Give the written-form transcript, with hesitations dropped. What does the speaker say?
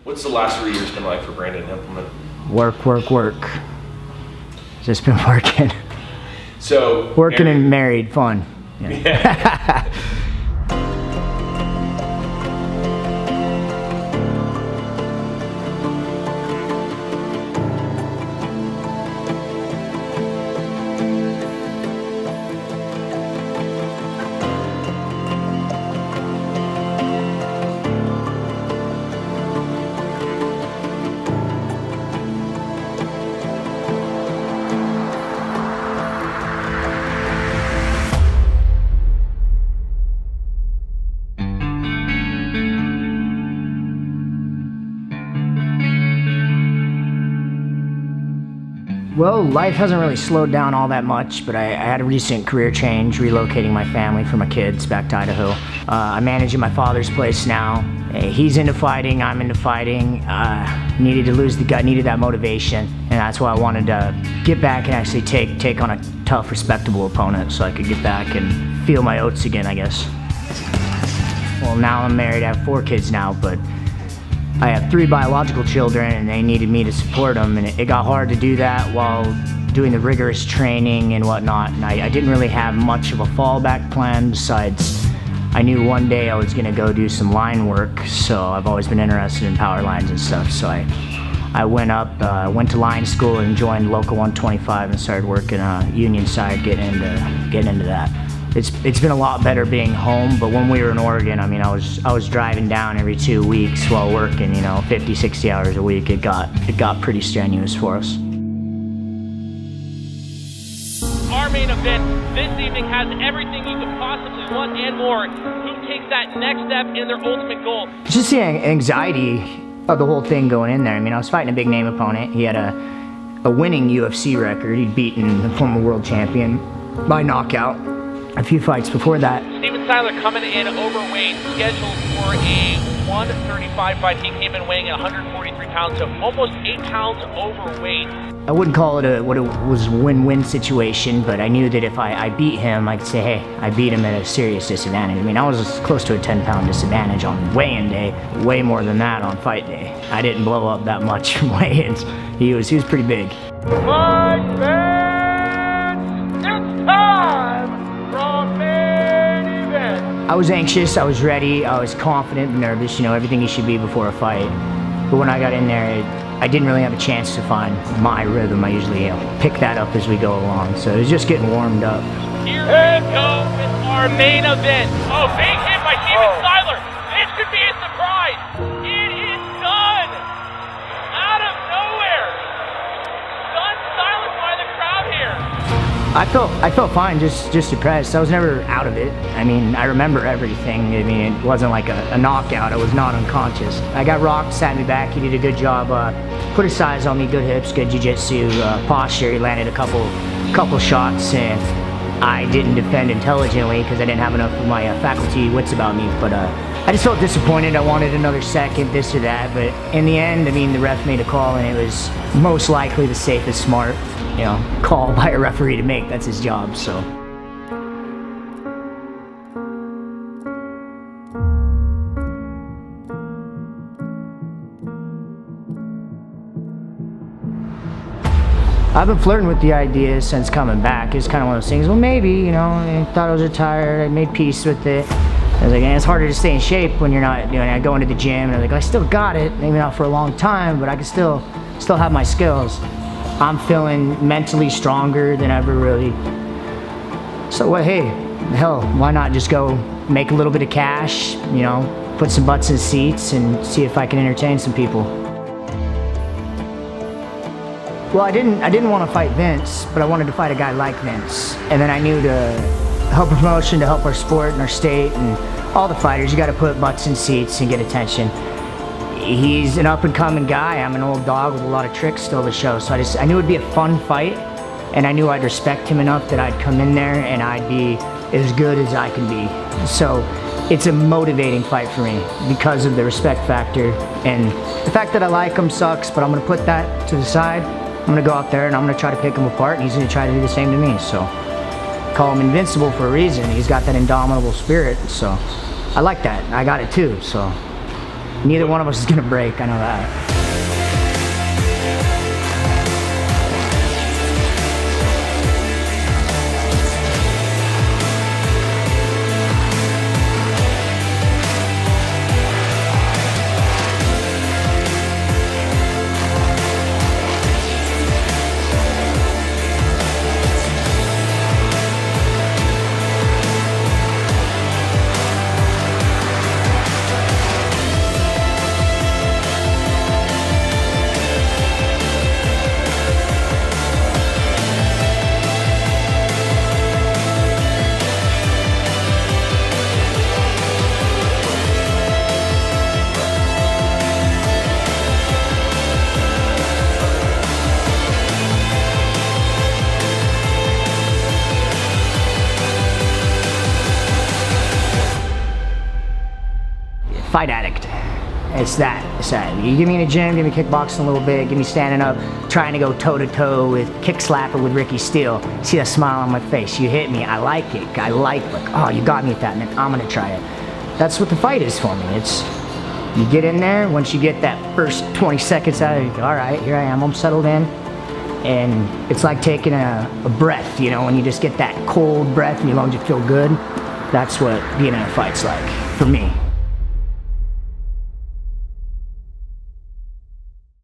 What's the last 3 years been like for Brandon Hempleman? Work, work, work. Just been working. So working and married, fun. Yeah. Well, life hasn't really slowed down all that much, but I had a recent career change, relocating my family for my kids back to Idaho. I'm managing my father's place now. He's into fighting, I'm into fighting. Needed to lose the gut, needed that motivation, and that's why I wanted to get back and actually take on a tough, respectable opponent so I could get back and feel my oats again, I guess. Well, now I'm married, I have 4 kids now, but I have 3 biological children and they needed me to support them, and it got hard to do that while doing the rigorous training and whatnot, and I didn't really have much of a fallback plan besides I knew one day I was going to go do some line work, so I've always been interested in power lines and stuff, so I went went to line school and joined Local 125 and started working union side, getting into that. It's been a lot better being home, but when we were in Oregon, I mean, I was driving down every 2 weeks while working, 50, 60 hours a week. It got pretty strenuous for us. Our main event this evening has everything you could possibly want and more. Who takes that next step in their ultimate goal? Just the anxiety of the whole thing going in there. I mean, I was fighting a big name opponent. He had a winning UFC record. He'd beaten the former world champion by knockout a few fights before that. Steven Tyler coming in overweight, scheduled for a 135 fight. He came in weighing at 143 pounds, so almost 8 pounds overweight. I wouldn't call it what it was a win-win situation, but I knew that if I beat him, I could say, hey, I beat him at a serious disadvantage. I mean, I was close to a 10-pound disadvantage on weigh-in day, way more than that on fight day. I didn't blow up that much from weigh-ins. He was pretty big. Fight fans, it's time! I was anxious, I was ready, I was confident, nervous, everything you should be before a fight. But when I got in there, I didn't really have a chance to find my rhythm. I usually pick that up as we go along. So it was just getting warmed up. Here we go with our main event. Oh, big hit by Steven Tyler. This could be a surprise. It is done. Out of nowhere. Done silent by the crowd here. I felt fine, just depressed. I was never out of it. I mean, I remember everything. I mean, it wasn't like a knockout. I was not unconscious. I got rocked, sat me back. He did a good job. Put his size on me, good hips, good jiu-jitsu, posture. He landed a couple shots, and I didn't defend intelligently because I didn't have enough of my faculty wits about me. But I just felt disappointed. I wanted another second, this or that. But in the end, I mean, the ref made a call, and it was most likely the safest, smart, call by a referee to make. That's his job, so. I've been flirting with the idea since coming back. It's kind of one of those things, well, maybe, I thought I was retired, I made peace with it. I was like, it's harder to stay in shape when you're not, I go into the gym and I'm like, I still got it, maybe not for a long time, but I can still have my skills. I'm feeling mentally stronger than ever, really. So, well, hey, hell, why not just go make a little bit of cash, put some butts in seats and see if I can entertain some people. Well, I didn't want to fight Vince, but I wanted to fight a guy like Vince. And then I knew to help a promotion, to help our sport and our state and all the fighters, you got to put butts in seats and get attention. He's an up-and-coming guy. I'm an old dog with a lot of tricks still to show, so I knew it'd be a fun fight, and I knew I'd respect him enough that I'd come in there and I'd be as good as I can be. So it's a motivating fight for me because of the respect factor, and the fact that I like him sucks, but I'm gonna put that to the side. I'm gonna go out there and I'm gonna try to pick him apart, and he's gonna try to do the same to me. So call him invincible for a reason. He's got that indomitable spirit, so I like that. I got it too, so Neither one of us is gonna break, I know that. Fight addict. It's that. You give me in a gym, give me kickboxing a little bit, give me standing up, trying to go toe to toe with kick slapper with Ricky Steele. See that smile on my face. You hit me. I like it. I like, oh, you got me at that, and then I'm gonna try it. That's what the fight is for me. It's, you get in there, once you get that first 20 seconds out, you go, all right, here I am, I'm settled in. And it's like taking a breath, you know, when you just get that cold breath and your lungs feel good. That's what being in a fight's like, for me.